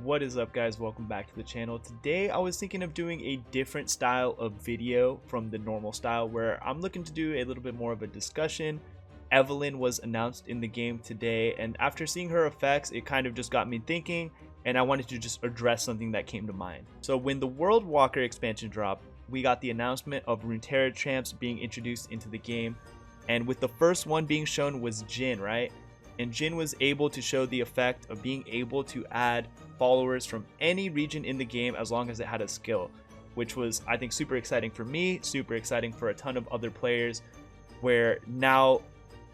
What is up, guys? Welcome back to the channel. Today I was thinking of doing a different style of video from the normal style, where I'm looking to do a little bit more of a discussion. Evelyn was announced in the game today, and after seeing her effects, it kind of just got me thinking, and I wanted to just address something that came to mind. So when the World Walker expansion dropped, we got the announcement of Runeterra champs being introduced into the game, and with the first one being shown was Jhin, right? And Jhin was able to show the effect of being able to add followers from any region in the game as long as it had a skill, which was, I think, super exciting for me, super exciting for a ton of other players, where now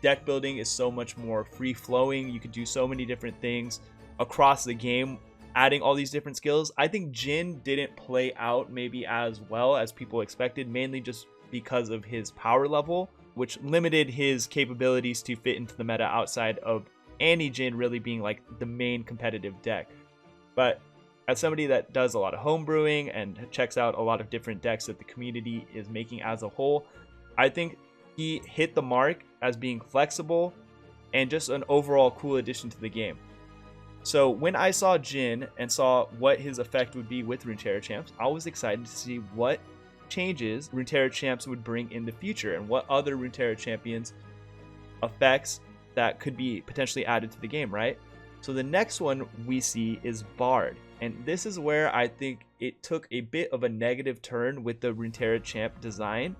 deck building is so much more free flowing. You could do so many different things across the game, adding all these different skills. I think Jhin didn't play out maybe as well as people expected, mainly just because of his power level, which limited his capabilities to fit into the meta outside of any Jhin really being like the main competitive deck. But as somebody that does a lot of homebrewing and checks out a lot of different decks that the community is making as a whole, I think he hit the mark as being flexible and just an overall cool addition to the game. So when I saw Jhin and saw what his effect would be with Runeterra champs, I was excited to see what changes Runeterra champs would bring in the future and what other Runeterra champions effects that could be potentially added to the game, right? So the next one we see is Bard, and this is where I think it took a bit of a negative turn with the Runeterra champ design,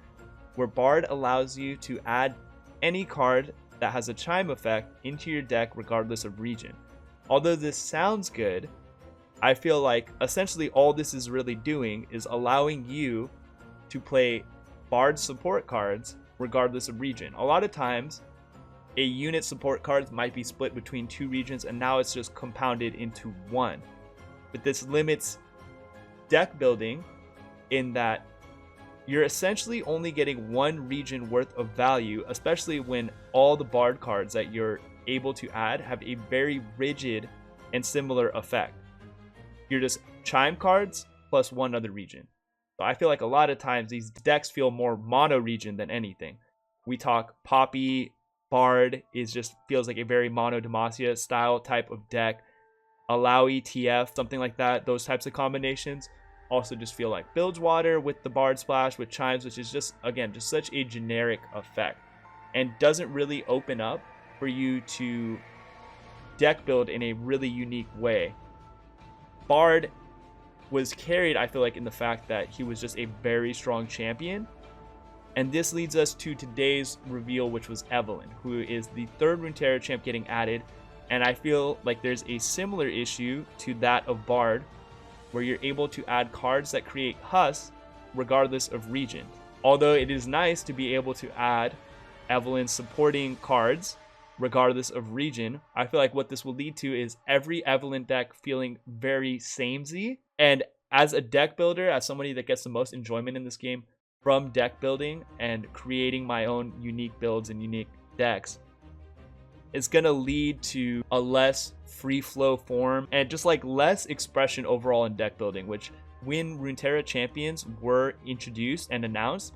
where Bard allows you to add any card that has a chime effect into your deck regardless of region. Although this sounds good, I feel like essentially all this is really doing is allowing you to play Bard support cards regardless of region. A lot of times a unit support cards might be split between two regions, and now it's just compounded into one. But this limits deck building in that you're essentially only getting one region worth of value, especially when all the Bard cards that you're able to add have a very rigid and similar effect. You're just chime cards plus one other region. So I feel like a lot of times these decks feel more mono region than anything. We talk Poppy, Bard just feels like a very mono Demacia style type of deck. Alawi, TF, something like that. Those types of combinations also just feel like Bilgewater with the Bard Splash with chimes, which is just, again, just such a generic effect and doesn't really open up for you to deck build in a really unique way. Bard was carried, I feel like, in the fact that he was just a very strong champion. And this leads us to today's reveal, which was Evelyn, who is the third Runeterra champ getting added. And I feel like there's a similar issue to that of Bard, where you're able to add cards that create Hus regardless of region. Although it is nice to be able to add Evelyn supporting cards regardless of region, I feel like what this will lead to is every Evelyn deck feeling very samey. And as a deck builder, as somebody that gets the most enjoyment in this game from deck building and creating my own unique builds and unique decks, it's gonna lead to a less free flow form and just like less expression overall in deck building, which when Runeterra champions were introduced and announced,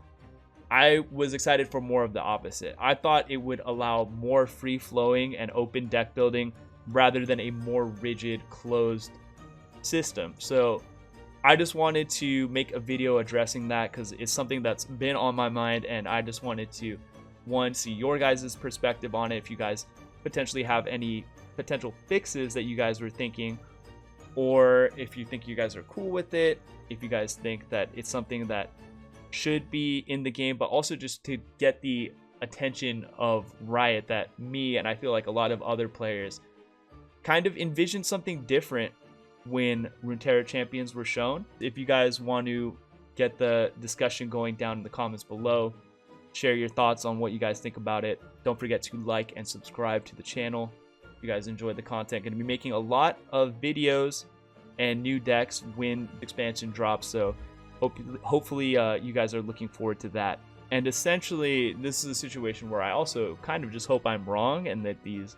I was excited for more of the opposite. I thought it would allow more free flowing and open deck building rather than a more rigid closed system. So I just wanted to make a video addressing that because it's something that's been on my mind, and I just wanted to, one, see your guys' perspective on it, if you guys potentially have any potential fixes that you guys were thinking, or if you think you guys are cool with it, if you guys think that it's something that should be in the game, but also just to get the attention of Riot that me and I feel like a lot of other players kind of envisioned something different when Runeterra champions were shown. If you guys want to get the discussion going down in the comments below, share your thoughts on what you guys think about it. Don't forget to like and subscribe to the channel if you guys enjoy the content. Going to be making a lot of videos and new decks when the expansion drops, so hopefully you guys are looking forward to that. And essentially this is a situation where I also kind of just hope I'm wrong and that these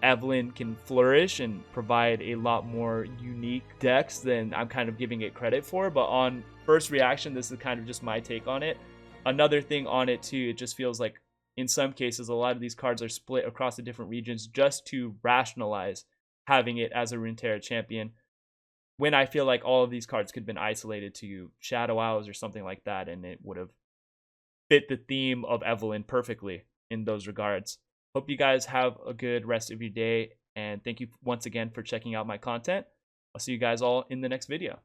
Evelyn can flourish and provide a lot more unique decks than I'm kind of giving it credit for. But on first reaction, this is kind of just my take on it. Another thing on it too, it just feels like in some cases a lot of these cards are split across the different regions just to rationalize having it as a Runeterra champion. when I feel like all of these cards could have been isolated to Shadow Owls or something like that, and it would have fit the theme of Evelyn perfectly in those regards. Hope you guys have a good rest of your day, and thank you once again for checking out my content. I'll see you guys all in the next video.